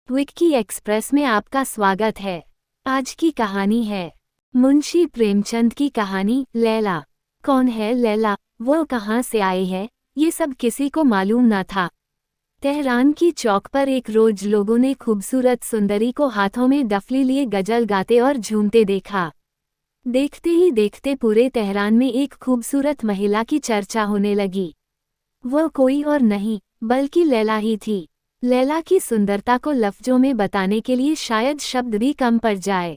Vicky express में आपका स्वागत है। आज की कहानी है मुंशी प्रेमचंद की कहानी लैला। कौन है लैला, वो कहाँ से आई है, ये सब किसी को मालूम न था। तेहरान की चौक पर एक रोज लोगों ने खूबसूरत सुंदरी को हाथों में डफली लिए गजल गाते और झूमते देखा। देखते ही देखते पूरे तेहरान में एक खूबसूरत महिला की चर्चा होने लगी। वो कोई और नहीं बल्कि लैला ही थी। लैला की सुंदरता को लफ्जों में बताने के लिए शायद शब्द भी कम पड़ जाए।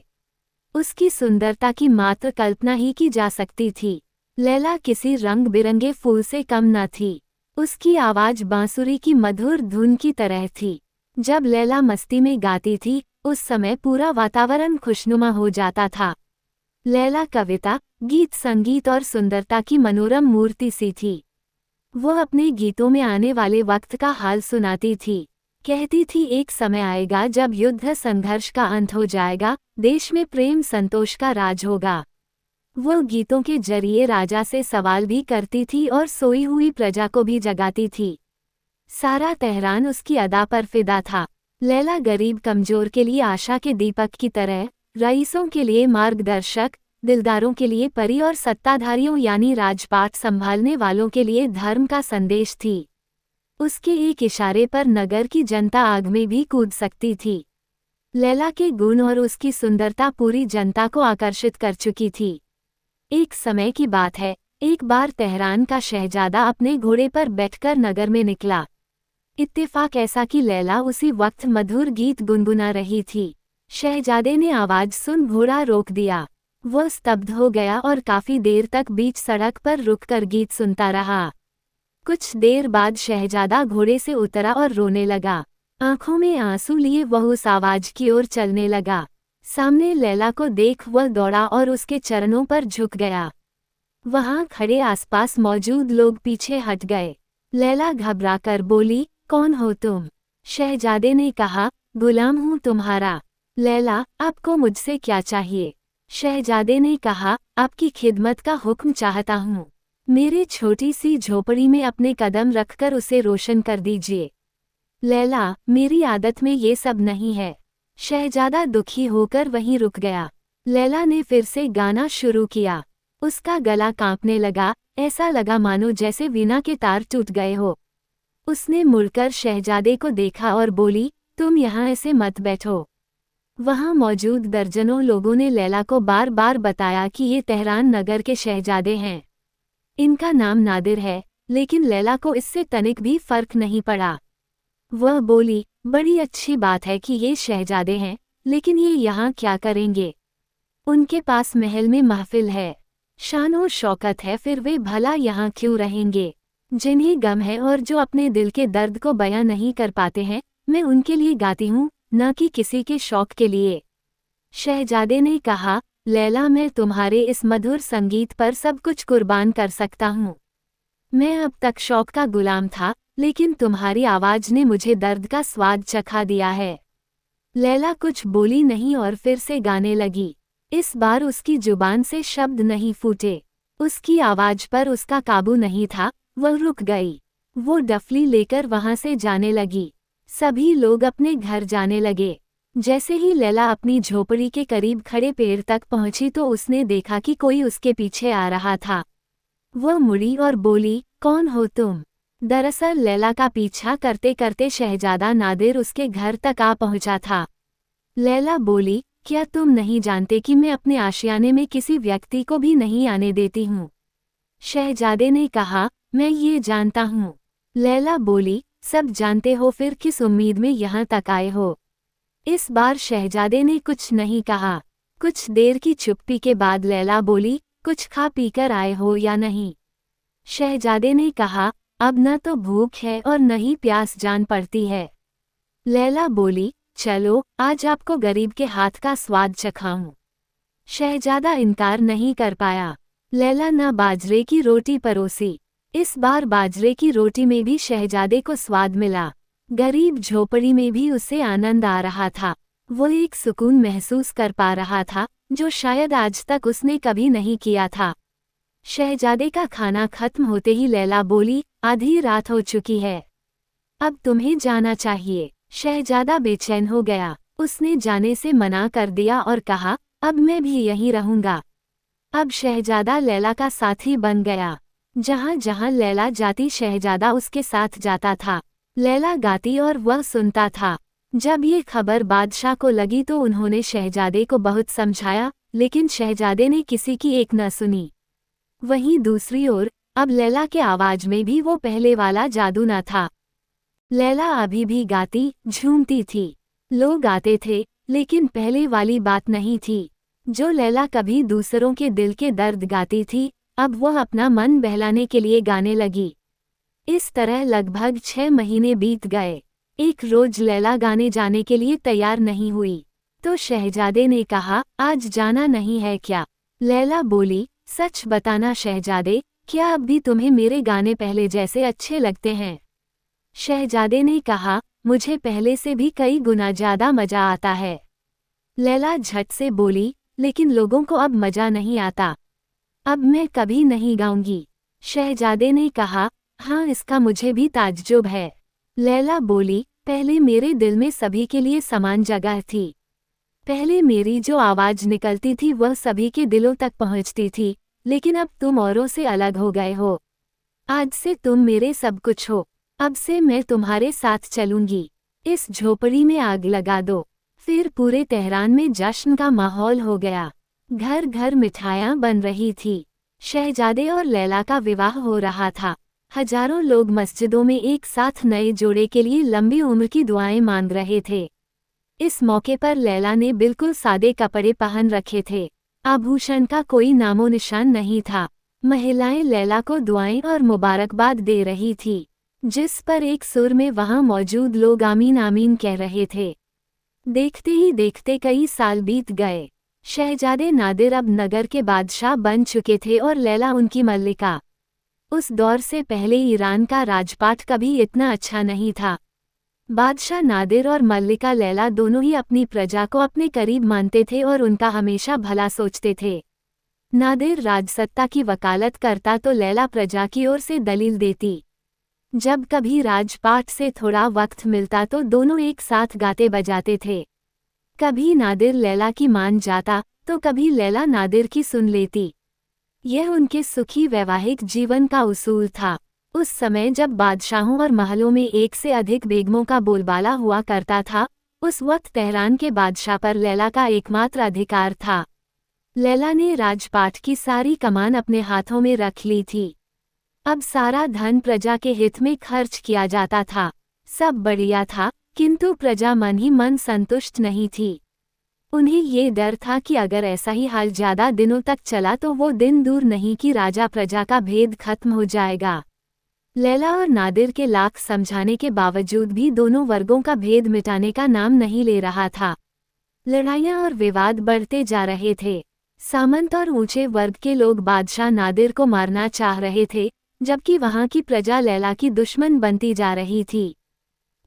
उसकी सुंदरता की मात्र कल्पना ही की जा सकती थी। लैला किसी रंग बिरंगे फूल से कम न थी। उसकी आवाज बांसुरी की मधुर धुन की तरह थी। जब लैला मस्ती में गाती थी उस समय पूरा वातावरण खुशनुमा हो जाता था। लैला कविता, गीत, संगीत और सुंदरता की मनोरम मूर्ति सी थी। वो अपने गीतों में आने वाले वक्त का हाल सुनाती थी। कहती थी एक समय आएगा जब युद्ध संघर्ष का अंत हो जाएगा, देश में प्रेम संतोष का राज होगा। वो गीतों के जरिए राजा से सवाल भी करती थी और सोई हुई प्रजा को भी जगाती थी। सारा तेहरान उसकी अदा पर फिदा था। लैला गरीब कमजोर के लिए आशा के दीपक की तरह, रईसों के लिए मार्गदर्शक, दिलदारों के लिए परी और सत्ताधारियों यानी राजपाट संभालने वालों के लिए धर्म का संदेश थी। उसके एक इशारे पर नगर की जनता आग में भी कूद सकती थी। लैला के गुण और उसकी सुंदरता पूरी जनता को आकर्षित कर चुकी थी। एक समय की बात है, एक बार तेहरान का शहजादा अपने घोड़े पर बैठकर नगर में निकला। इत्तेफाक ऐसा कि लैला उसी वक्त मधुर गीत गुनगुना रही थी। शहजादे ने आवाज सुन घोड़ा रोक दिया। वह स्तब्ध हो गया और काफी देर तक बीच सड़क पर रुककर गीत सुनता रहा। कुछ देर बाद शहजादा घोड़े से उतरा और रोने लगा। आंखों में आंसू लिए वह उस आवाज की ओर चलने लगा। सामने लैला को देख वह दौड़ा और उसके चरणों पर झुक गया। वहां खड़े आसपास मौजूद लोग पीछे हट गए। लैला घबराकर बोली, कौन हो तुम? शहजादे ने कहा, गुलाम हूँ तुम्हारा। लैला, आपको मुझसे क्या चाहिए? शहजादे ने कहा, आपकी खिदमत का हुक्म चाहता हूँ। मेरे छोटी सी झोपड़ी में अपने कदम रखकर उसे रोशन कर दीजिए। लैला, मेरी आदत में ये सब नहीं है। शहजादा दुखी होकर वहीं रुक गया। लैला ने फिर से गाना शुरू किया। उसका गला कांपने लगा, ऐसा लगा मानो जैसे वीणा के तार टूट गए हो। उसने मुड़कर शहजादे को देखा और बोली, तुम यहाँ ऐसे मत बैठो। वहाँ मौजूद दर्जनों लोगों ने लैला को बार बार बताया कि ये तेहरान नगर के शहजादे हैं। इनका नाम नादिर है, लेकिन लैला को इससे तनिक भी फर्क नहीं पड़ा। वह बोली, बड़ी अच्छी बात है कि ये शहजादे हैं, लेकिन ये यहाँ क्या करेंगे? उनके पास महल में महफिल है, शान और शौकत है, फिर वे भला यहाँ क्यों रहेंगे? जिन्हें गम है और जो अपने दिल के दर्द को बयां नहीं कर पाते हैं, मैं उनके लिए गाती हूँ, न कि किसी के शौक के लिए। शहजादे ने कहा, लैला, मैं तुम्हारे इस मधुर संगीत पर सब कुछ कुर्बान कर सकता हूँ। मैं अब तक शौक का गुलाम था, लेकिन तुम्हारी आवाज ने मुझे दर्द का स्वाद चखा दिया है। लैला कुछ बोली नहीं और फिर से गाने लगी। इस बार उसकी जुबान से शब्द नहीं फूटे। उसकी आवाज पर उसका काबू नहीं था, वह रुक गई। वो डफली लेकर वहां से जाने लगी। सभी लोग अपने घर जाने लगे। जैसे ही लैला अपनी झोपड़ी के करीब खड़े पेड़ तक पहुंची तो उसने देखा कि कोई उसके पीछे आ रहा था। वह मुड़ी और बोली, कौन हो तुम? दरअसल लैला का पीछा करते करते शहजादा नादिर उसके घर तक आ पहुंचा था। लैला बोली, क्या तुम नहीं जानते कि मैं अपने आशियाने में किसी व्यक्ति को भी नहीं आने देती हूँ? शहजादे ने कहा, मैं ये जानता हूँ। लैला बोली, सब जानते हो, फिर किस उम्मीद में यहाँ तक आए हो? इस बार शहजादे ने कुछ नहीं कहा। कुछ देर की चुप्पी के बाद लैला बोली, कुछ खा पी कर आए हो या नहीं? शहजादे ने कहा, अब न तो भूख है और न ही प्यास जान पड़ती है। लैला बोली, चलो आज आपको गरीब के हाथ का स्वाद चखाऊं। शहजादा इनकार नहीं कर पाया। लैला न बाजरे की रोटी परोसी। इस बार बाजरे की रोटी में भी शहजादे को स्वाद मिला। गरीब झोपड़ी में भी उसे आनंद आ रहा था। वो एक सुकून महसूस कर पा रहा था, जो शायद आज तक उसने कभी नहीं किया था। शहजादे का खाना खत्म होते ही लैला बोली, आधी रात हो चुकी है, अब तुम्हें जाना चाहिए। शहजादा बेचैन हो गया। उसने जाने से मना कर दिया और कहा, अब मैं भी यहीं रहूंगा। अब शहजादा लैला का साथी बन गया। जहाँ जहाँ लैला जाती शहजादा उसके साथ जाता था। लैला गाती और वह सुनता था। जब ये खबर बादशाह को लगी तो उन्होंने शहजादे को बहुत समझाया, लेकिन शहजादे ने किसी की एक न सुनी। वहीं दूसरी ओर अब लैला के आवाज में भी वो पहले वाला जादू न था। लैला अभी भी गाती, झूमती थी। लोग आते थे, लेकिन पहले वाली बात नहीं थी। जो लैला कभी दूसरों के दिल के दर्द गाती थी, अब वह अपना मन बहलाने के लिए गाने लगी। इस तरह लगभग 6 महीने बीत गए। एक रोज लैला गाने जाने के लिए तैयार नहीं हुई, तो शहजादे ने कहा, आज जाना नहीं है क्या? लैला बोली, सच बताना शहजादे, क्या अब भी तुम्हें मेरे गाने पहले जैसे अच्छे लगते हैं? शहजादे ने कहा, मुझे पहले से भी कई गुना ज्यादा मजा आता है। लैला झट से बोली, लेकिन लोगों को अब मजा नहीं आता। अब मैं कभी नहीं गाऊंगी। शहजादे ने कहा, हाँ इसका मुझे भी ताज्जुब है। लैला बोली, पहले मेरे दिल में सभी के लिए समान जगह थी। पहले मेरी जो आवाज निकलती थी वह सभी के दिलों तक पहुंचती थी, लेकिन अब तुम औरों से अलग हो गए हो। आज से तुम मेरे सब कुछ हो। अब से मैं तुम्हारे साथ चलूंगी। इस झोपड़ी में आग लगा दो। फिर पूरे तेहरान में जश्न का माहौल हो गया। घर घर मिठाइयाँ बन रही थी। शहजादे और लैला का विवाह हो रहा था। हजारों लोग मस्जिदों में एक साथ नए जोड़े के लिए लंबी उम्र की दुआएं मांग रहे थे। इस मौके पर लैला ने बिल्कुल सादे कपड़े पहन रखे थे। आभूषण का कोई नामो निशान नहीं था। महिलाएं लैला को दुआएं और मुबारकबाद दे रही थी, जिस पर एक सुर में वहां मौजूद लोग आमीन आमीन कह रहे थे। देखते ही देखते कई साल बीत गए। शहजादे नादिर अब नगर के बादशाह बन चुके थे और लैला उनकी मल्लिका। उस दौर से पहले ईरान का राजपाट कभी इतना अच्छा नहीं था। बादशाह नादिर और मल्लिका लैला दोनों ही अपनी प्रजा को अपने करीब मानते थे और उनका हमेशा भला सोचते थे। नादिर राजसत्ता की वकालत करता तो लैला प्रजा की ओर से दलील देती। जब कभी राजपाट से थोड़ा वक्त मिलता तो दोनों एक साथ गाते बजाते थे। कभी नादिर लैला की मान जाता तो कभी लैला नादिर की सुन लेती। यह उनके सुखी वैवाहिक जीवन का उसूल था। उस समय जब बादशाहों और महलों में एक से अधिक बेगमों का बोलबाला हुआ करता था, उस वक्त तेहरान के बादशाह पर लैला का एकमात्र अधिकार था। लैला ने राजपाट की सारी कमान अपने हाथों में रख ली थी। अब सारा धन प्रजा के हित में खर्च किया जाता था। सब बढ़िया था, किंतु प्रजा मन ही मन संतुष्ट नहीं थी। उन्हें ये डर था कि अगर ऐसा ही हाल ज्यादा दिनों तक चला तो वो दिन दूर नहीं कि राजा प्रजा का भेद खत्म हो जाएगा। लैला और नादिर के लाख समझाने के बावजूद भी दोनों वर्गों का भेद मिटाने का नाम नहीं ले रहा था। लड़ाइयाँ और विवाद बढ़ते जा रहे थे। सामंत और ऊंचे वर्ग के लोग बादशाह नादिर को मारना चाह रहे थे, जबकि वहां की प्रजा लैला की दुश्मन बनती जा रही थी।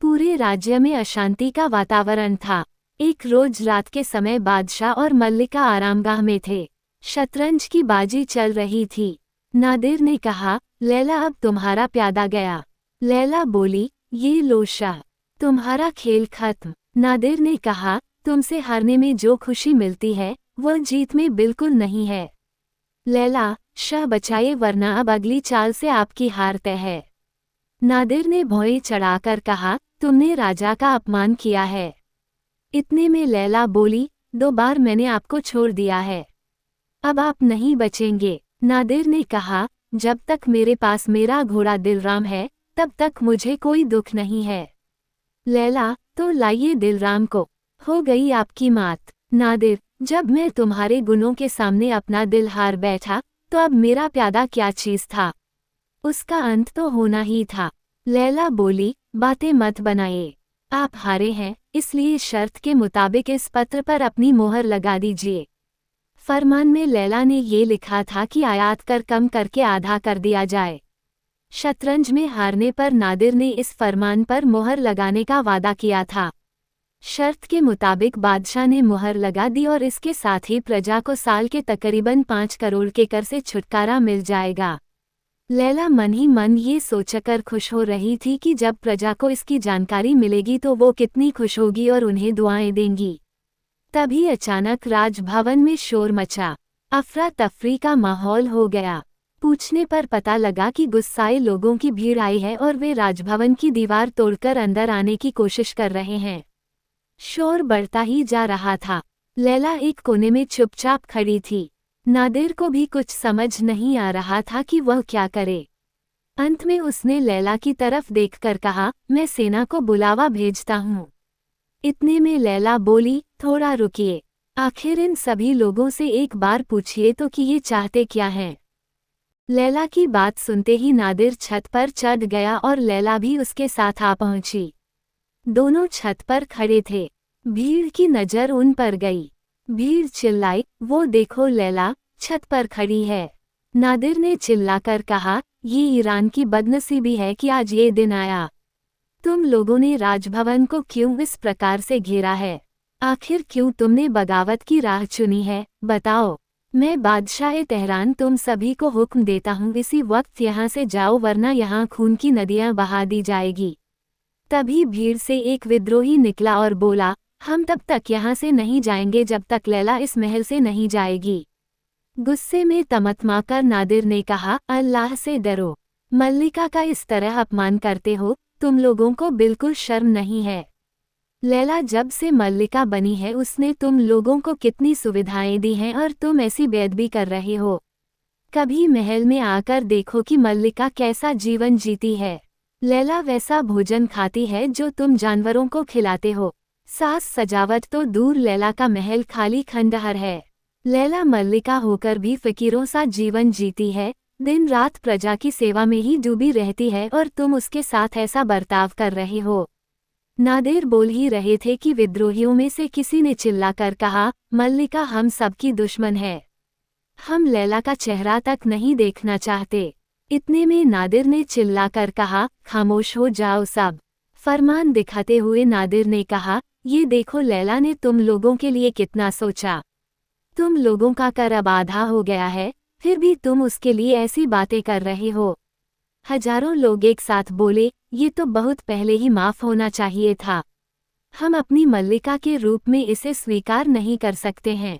पूरे राज्य में अशांति का वातावरण था। एक रोज रात के समय बादशाह और मल्लिका आरामगाह में थे। शतरंज की बाजी चल रही थी। नादिर ने कहा, लैला अब तुम्हारा प्यादा गया। लैला बोली, ये लो शाह, तुम्हारा खेल खत्म। नादिर ने कहा, तुमसे हारने में जो खुशी मिलती है वह जीत में बिल्कुल नहीं है। लैला, शाह बचाइए वरना अब अगली चाल से आपकी हार तय है। नादिर ने भौएं चढ़ाकर कहा, तुमने राजा का अपमान किया है। इतने में लैला बोली, 2 बार मैंने आपको छोड़ दिया है, अब आप नहीं बचेंगे। नादिर ने कहा, जब तक मेरे पास मेरा घोड़ा दिलराम है तब तक मुझे कोई दुख नहीं है। लैला, तो लाइए दिलराम को। हो गई आपकी मात। नादिर, जब मैं तुम्हारे गुणों के सामने अपना दिल हार बैठा तो अब मेरा प्यादा क्या चीज था? उसका अंत तो होना ही था। लैला बोली, बातें मत बनाइए। आप हारे हैं, इसलिए शर्त के मुताबिक इस पत्र पर अपनी मोहर लगा दीजिए। फरमान में लैला ने ये लिखा था कि आयात कर कम करके आधा कर दिया जाए। शतरंज में हारने पर नादिर ने इस फरमान पर मोहर लगाने का वादा किया था। शर्त के मुताबिक बादशाह ने मोहर लगा दी और इसके साथ ही प्रजा को साल के तकरीबन 5 करोड़ के कर से छुटकारा मिल जाएगा। लैला मन ही मन ये सोचकर खुश हो रही थी कि जब प्रजा को इसकी जानकारी मिलेगी तो वो कितनी खुश होगी और उन्हें दुआएं देंगी। तभी अचानक राजभवन में शोर मचा। अफरा तफरी का माहौल हो गया। पूछने पर पता लगा कि गुस्साए लोगों की भीड़ आई है और वे राजभवन की दीवार तोड़कर अंदर आने की कोशिश कर रहे हैं। शोर बढ़ता ही जा रहा था। लैला एक कोने में चुपचाप खड़ी थी। नादिर को भी कुछ समझ नहीं आ रहा था कि वह क्या करे। अंत में उसने लैला की तरफ देखकर कहा, मैं सेना को बुलावा भेजता हूँ। इतने में लैला बोली, थोड़ा रुकिए, आखिर इन सभी लोगों से एक बार पूछिए तो कि ये चाहते क्या हैं। लैला की बात सुनते ही नादिर छत पर चढ़ गया और लैला भी उसके साथ आ पहुंची। दोनों छत पर खड़े थे। भीड़ की नज़र उन पर गई। भीड़ चिल्लाई, वो देखो लैला छत पर खड़ी है। नादिर ने चिल्लाकर कहा, ये ईरान की बदनसीबी है कि आज ये दिन आया। तुम लोगों ने राजभवन को क्यों इस प्रकार से घेरा है? आखिर क्यों तुमने बगावत की राह चुनी है, बताओ। मैं बादशाह तेहरान तुम सभी को हुक्म देता हूँ इसी वक्त यहाँ से जाओ वरना यहाँ खून की नदियाँ बहा दी जाएगी। तभी भीड़ से एक विद्रोही निकला और बोला, हम तब तक यहाँ से नहीं जाएंगे जब तक लैला इस महल से नहीं जाएगी। गुस्से में तमतमाकर नादिर ने कहा, अल्लाह से डरो, मल्लिका का इस तरह अपमान करते हो, तुम लोगों को बिल्कुल शर्म नहीं है। लैला जब से मल्लिका बनी है उसने तुम लोगों को कितनी सुविधाएं दी हैं और तुम ऐसी बेअदबी कर रहे हो। कभी महल में आकर देखो कि मल्लिका कैसा जीवन जीती है। लैला वैसा भोजन खाती है जो तुम जानवरों को खिलाते हो। सास सजावट तो दूर, लैला का महल खाली खंडहर है। लैला मल्लिका होकर भी फकीरों सा जीवन जीती है, दिन रात प्रजा की सेवा में ही डूबी रहती है और तुम उसके साथ ऐसा बर्ताव कर रहे हो। नादिर बोल ही रहे थे कि विद्रोहियों में से किसी ने चिल्लाकर कहा, मल्लिका हम सबकी दुश्मन है, हम लैला का चेहरा तक नहीं देखना चाहते। इतने में नादिर ने चिल्लाकर कहा, खामोश हो जाओ सब। फरमान दिखाते हुए नादिर ने कहा, ये देखो लैला ने तुम लोगों के लिए कितना सोचा। तुम लोगों का कर अब आधा हो गया है, फिर भी तुम उसके लिए ऐसी बातें कर रहे हो। हजारों लोग एक साथ बोले, ये तो बहुत पहले ही माफ होना चाहिए था। हम अपनी मल्लिका के रूप में इसे स्वीकार नहीं कर सकते हैं।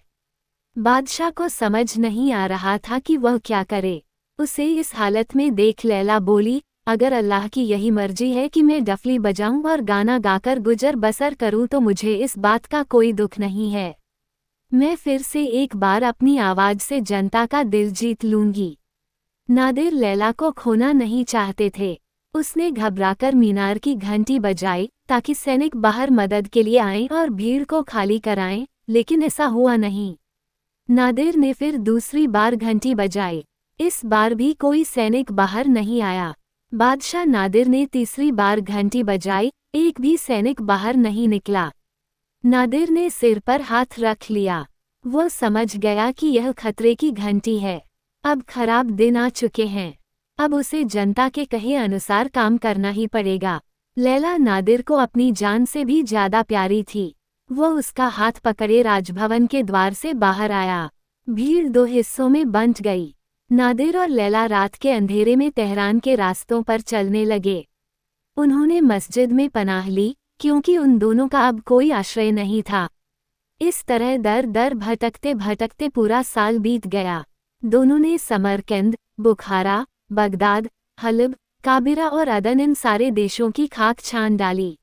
बादशाह को समझ नहीं आ रहा था कि वह क्या करे। उसे इस हालत में देख लैला बोली, अगर अल्लाह की यही मर्जी है कि मैं डफली बजाऊं और गाना गाकर गुजर बसर करूं तो मुझे इस बात का कोई दुख नहीं है। मैं फिर से एक बार अपनी आवाज से जनता का दिल जीत लूंगी। नादिर लैला को खोना नहीं चाहते थे। उसने घबराकर मीनार की घंटी बजाई ताकि सैनिक बाहर मदद के लिए आएं और भीड़ को खाली कराएं, लेकिन ऐसा हुआ नहीं। नादिर ने फिर दूसरी बार घंटी बजाई। इस बार भी कोई सैनिक बाहर नहीं आया। बादशाह नादिर ने तीसरी बार घंटी बजाई, एक भी सैनिक बाहर नहीं निकला। नादिर ने सिर पर हाथ रख लिया। वो समझ गया कि यह खतरे की घंटी है। अब खराब दिन आ चुके हैं। अब उसे जनता के कहे अनुसार काम करना ही पड़ेगा। लैला नादिर को अपनी जान से भी ज्यादा प्यारी थी। वो उसका हाथ पकड़े राजभवन के द्वार से बाहर आया। भीड़ दो हिस्सों में बंट गई। नादिर और लैला रात के अंधेरे में तेहरान के रास्तों पर चलने लगे। उन्होंने मस्जिद में पनाह ली, क्योंकि उन दोनों का अब कोई आश्रय नहीं था। इस तरह दर दर भटकते भटकते पूरा साल बीत गया। दोनों ने समरकंद, बुखारा, बगदाद, हलब, काबिरा और अदन इन सारे देशों की खाक छान डाली।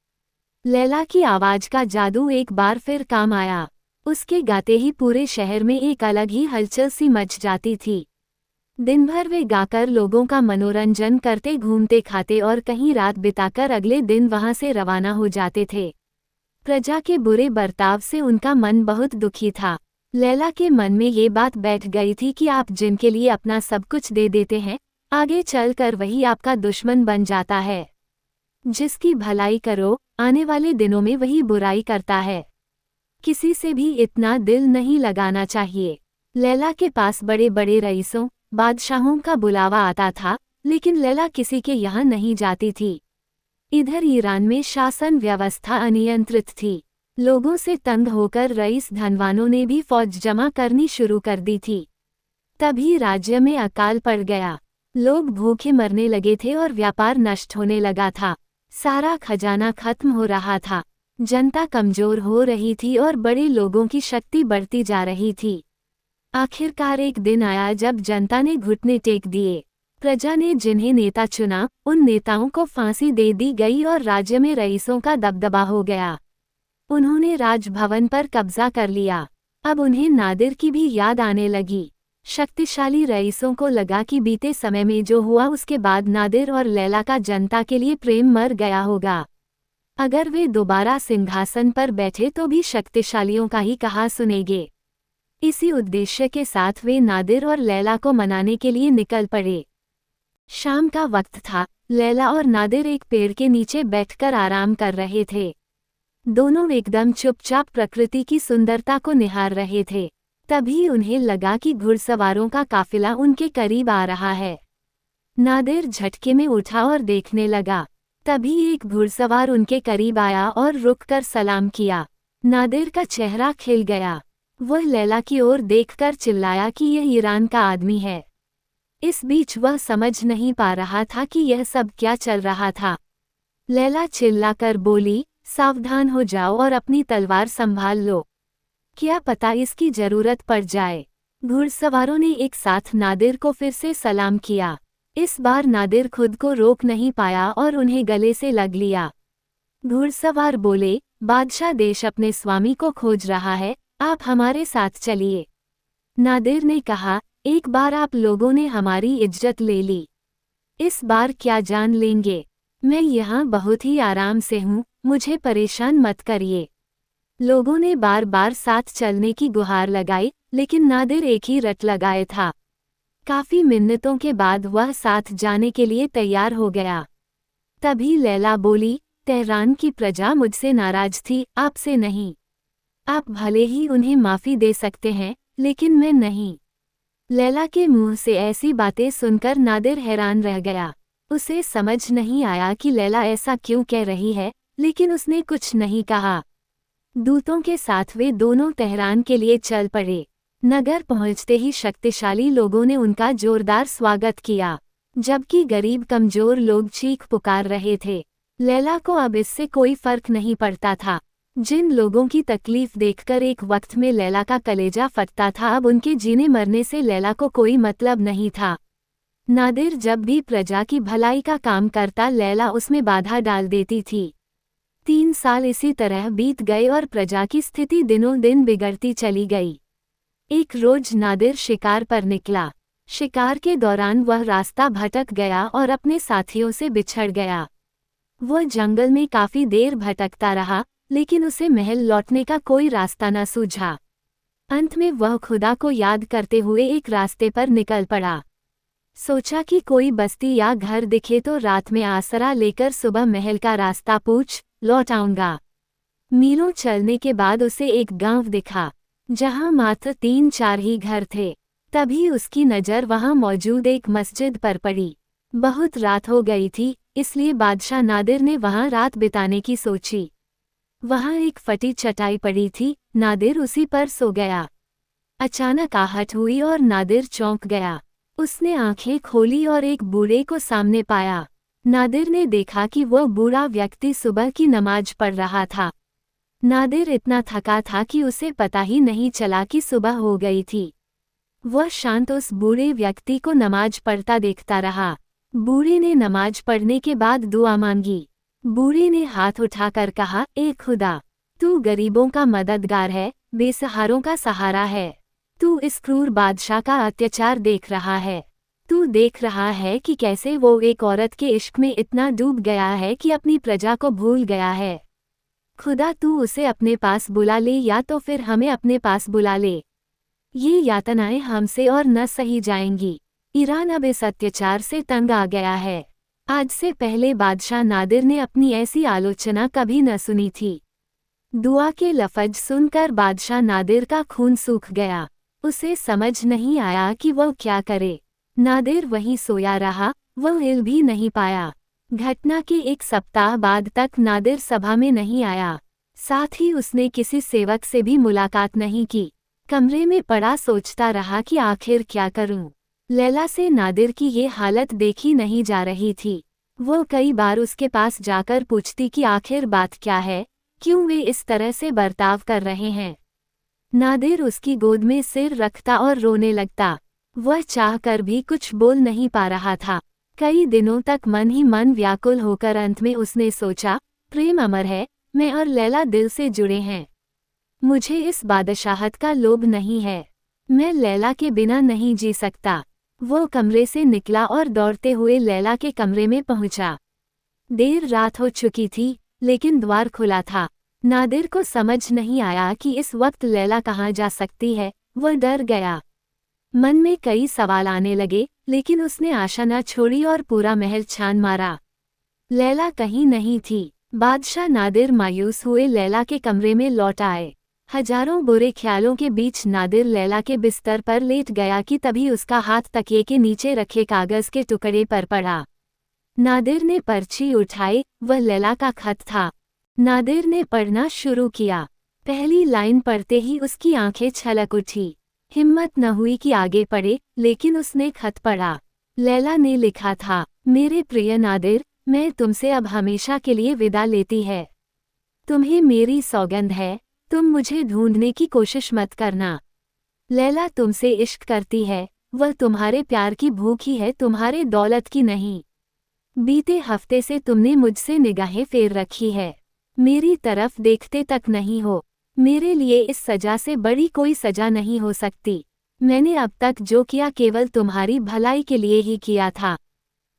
लैला की आवाज का जादू एक बार फिर काम आया। उसके गाते ही पूरे शहर में एक अलग ही हलचल सी मच जाती थी। दिन भर वे गाकर लोगों का मनोरंजन करते, घूमते खाते और कहीं रात बिताकर अगले दिन वहां से रवाना हो जाते थे। प्रजा के बुरे बर्ताव से उनका मन बहुत दुखी था। लैला के मन में ये बात बैठ गई थी कि आप जिनके लिए अपना सब कुछ दे देते हैं, आगे चलकर वही आपका दुश्मन बन जाता है। जिसकी भलाई करो, आने वाले दिनों में वही बुराई करता है। किसी से भी इतना दिल नहीं लगाना चाहिए। लैला के पास बड़े बड़े रईसों, बादशाहों का बुलावा आता था, लेकिन लैला किसी के यहाँ नहीं जाती थी। इधर ईरान में शासन व्यवस्था अनियंत्रित थी। लोगों से तंग होकर रईस धनवानों ने भी फौज जमा करनी शुरू कर दी थी। तभी राज्य में अकाल पड़ गया। लोग भूखे मरने लगे थे और व्यापार नष्ट होने लगा था। सारा खजाना खत्म हो रहा था। जनता कमजोर हो रही थी और बड़े लोगों की शक्ति बढ़ती जा रही थी। आखिरकार एक दिन आया जब जनता ने घुटने टेक दिए। प्रजा ने जिन्हें नेता चुना, उन नेताओं को फांसी दे दी गई और राज्य में रईसों का दबदबा हो गया। उन्होंने राजभवन पर कब्जा कर लिया। अब उन्हें नादिर की भी याद आने लगी। शक्तिशाली रईसों को लगा कि बीते समय में जो हुआ उसके बाद नादिर और लैला का जनता के लिए प्रेम मर गया होगा। अगर वे दोबारा सिंहासन पर बैठे तो भी शक्तिशालियों का ही कहा सुनेंगे। इसी उद्देश्य के साथ वे नादिर और लैला को मनाने के लिए निकल पड़े। शाम का वक्त था। लैला और नादिर एक पेड़ के नीचे बैठकर आराम कर रहे थे। दोनों एकदम चुपचाप प्रकृति की सुंदरता को निहार रहे थे। तभी उन्हें लगा कि घुड़सवारों का काफिला उनके करीब आ रहा है। नादिर झटके में उठा और देखने लगा। तभी एक घुड़सवार उनके करीब आया और रुककर सलाम किया। नादिर का चेहरा खिल गया। वह लैला की ओर देखकर चिल्लाया कि यह ईरान का आदमी है। इस बीच वह समझ नहीं पा रहा था कि यह सब क्या चल रहा था। लैला चिल्लाकर बोली, सावधान हो जाओ और अपनी तलवार संभाल लो, क्या पता इसकी जरूरत पड़ जाए। घुड़सवारों ने एक साथ नादिर को फिर से सलाम किया। इस बार नादिर खुद को रोक नहीं पाया और उन्हें गले से लग लिया। घुड़सवार बोले, बादशाह देश अपने स्वामी को खोज रहा है, आप हमारे साथ चलिए। नादिर ने कहा, एक बार आप लोगों ने हमारी इज्जत ले ली, इस बार क्या जान लेंगे। मैं यहाँ बहुत ही आराम से हूँ, मुझे परेशान मत करिए। लोगों ने बार बार साथ चलने की गुहार लगाई, लेकिन नादिर एक ही रट लगाए था। काफी मिन्नतों के बाद वह साथ जाने के लिए तैयार हो गया। तभी लैला बोली, तेहरान की प्रजा मुझसे नाराज थी, आपसे नहीं। आप भले ही उन्हें माफी दे सकते हैं, लेकिन मैं नहीं। लैला के मुंह से ऐसी बातें सुनकर नादिर हैरान रह गया। उसे समझ नहीं आया कि लैला ऐसा क्यों कह रही है, लेकिन उसने कुछ नहीं कहा। दूतों के साथ वे दोनों तेहरान के लिए चल पड़े। नगर पहुंचते ही शक्तिशाली लोगों ने उनका जोरदार स्वागत किया, जबकि गरीब कमजोर लोग चीख पुकार रहे थे। लैला को अब इससे कोई फर्क नहीं पड़ता था। जिन लोगों की तकलीफ देखकर एक वक्त में लैला का कलेजा फटता था, अब उनके जीने मरने से लैला को कोई मतलब नहीं था। नादिर जब भी प्रजा की भलाई का काम करता, लैला उसमें बाधा डाल देती थी। 3 साल इसी तरह बीत गए और प्रजा की स्थिति दिनों दिन बिगड़ती चली गई। एक रोज नादिर शिकार पर निकला। शिकार के दौरान वह रास्ता भटक गया और अपने साथियों से बिछड़ गया। वह जंगल में काफी देर भटकता रहा, लेकिन उसे महल लौटने का कोई रास्ता न सूझा। अंत में वह खुदा को याद करते हुए एक रास्ते पर निकल पड़ा। सोचा कि कोई बस्ती या घर दिखे तो रात में आसरा लेकर सुबह महल का रास्ता पूछ लौट आऊंगा। मीलों चलने के बाद उसे एक गांव दिखा, जहां मात्र 3-4 ही घर थे। तभी उसकी नज़र वहां मौजूद एक मस्जिद पर पड़ी। बहुत रात हो गई थी, इसलिए बादशाह नादिर ने वहां रात बिताने की सोची। वहां एक फटी चटाई पड़ी थी, नादिर उसी पर सो गया। अचानक आहट हुई और नादिर चौंक गया। उसने आंखें खोली और एक बूढ़े को सामने पाया। नादिर ने देखा कि वह बूढ़ा व्यक्ति सुबह की नमाज पढ़ रहा था। नादिर इतना थका था कि उसे पता ही नहीं चला कि सुबह हो गई थी। वह शांत उस बूढ़े व्यक्ति को नमाज पढ़ता देखता रहा। बूढ़े ने नमाज पढ़ने के बाद दुआ मांगी। बूढ़े ने हाथ उठाकर कहा, ए खुदा, तू गरीबों का मददगार है, बेसहारों का सहारा है। तू इस क्रूर बादशाह का अत्याचार देख रहा है। तू देख रहा है कि कैसे वो एक औरत के इश्क में इतना डूब गया है कि अपनी प्रजा को भूल गया है। खुदा, तू उसे अपने पास बुला ले या तो फिर हमें अपने पास बुला ले। ये यातनाएं हमसे और न सही जाएंगी। ईरान अब इस अत्याचार से तंग आ गया है। आज से पहले बादशाह नादिर ने अपनी ऐसी आलोचना कभी न सुनी थी। दुआ के लफ्ज सुनकर बादशाह नादिर का खून सूख गया। उसे समझ नहीं आया कि वह क्या करे। नादिर वहीं सोया रहा, वह हिल भी नहीं पाया। घटना के 1 सप्ताह बाद तक नादिर सभा में नहीं आया। साथ ही उसने किसी सेवक से भी मुलाकात नहीं की। कमरे में पड़ा सोचता रहा कि आखिर क्या करूं। लैला से नादिर की ये हालत देखी नहीं जा रही थी। वो कई बार उसके पास जाकर पूछती कि आखिर बात क्या है, क्यों वे इस तरह से बर्ताव कर रहे हैं। नादिर उसकी गोद में सिर रखता और रोने लगता। वह चाहकर भी कुछ बोल नहीं पा रहा था। कई दिनों तक मन ही मन व्याकुल होकर अंत में उसने सोचा, प्रेम अमर है, मैं और लैला दिल से जुड़े हैं। मुझे इस बादशाहत का लोभ नहीं है। मैं लैला के बिना नहीं जी सकता। वो कमरे से निकला और दौड़ते हुए लैला के कमरे में पहुंचा। देर रात हो चुकी थी, लेकिन द्वार खुला था। नादिर को समझ नहीं आया कि इस वक्त लैला कहाँ जा सकती है। वह डर गया। मन में कई सवाल आने लगे, लेकिन उसने आशा न छोड़ी और पूरा महल छान मारा। लैला कहीं नहीं थी। बादशाह नादिर मायूस हुए लैला के कमरे में लौट आए। हजारों बुरे ख्यालों के बीच नादिर लैला के बिस्तर पर लेट गया कि तभी उसका हाथ तकिए के नीचे रखे कागज के टुकड़े पर पड़ा। नादिर ने पर्ची उठाई, वह लैला का खत था। नादिर ने पढ़ना शुरू किया। पहली लाइन पढ़ते ही उसकी आंखें छलक उठी। हिम्मत न हुई कि आगे पढ़े, लेकिन उसने खत पढ़ा। लैला ने लिखा था, मेरे प्रिय नादिर, मैं तुमसे अब हमेशा के लिए विदा लेती है। तुम्हें मेरी सौगंध है, तुम मुझे ढूंढने की कोशिश मत करना। लैला तुमसे इश्क करती है, वह तुम्हारे प्यार की भूखी है, तुम्हारे दौलत की नहीं। बीते हफ्ते से तुमने मुझसे निगाहें फेर रखी है। मेरी तरफ देखते तक नहीं हो। मेरे लिए इस सजा से बड़ी कोई सजा नहीं हो सकती। मैंने अब तक जो किया केवल तुम्हारी भलाई के लिए ही किया था।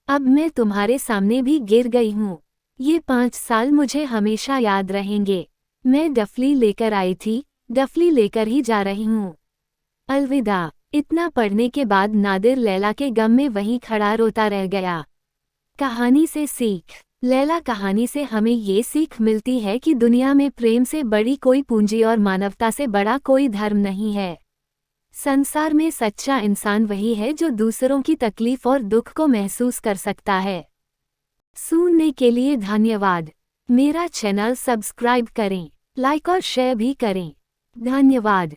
अब मैं तुम्हारे सामने भी गिर गई हूँ। ये 5 साल मुझे हमेशा याद रहेंगे। मैं डफली लेकर आई थी, डफली लेकर ही जा रही हूँ। अलविदा। इतना पढ़ने के बाद नादिर लैला के गम में वहीं खड़ा रोता रह गया। कहानी से सीख। लैला कहानी से हमें ये सीख मिलती है कि दुनिया में प्रेम से बड़ी कोई पूंजी और मानवता से बड़ा कोई धर्म नहीं है। संसार में सच्चा इंसान वही है जो दूसरों की तकलीफ और दुख को महसूस कर सकता है। सुनने के लिए धन्यवाद। मेरा चैनल सब्सक्राइब करें, लाइक और शेयर भी करें। धन्यवाद।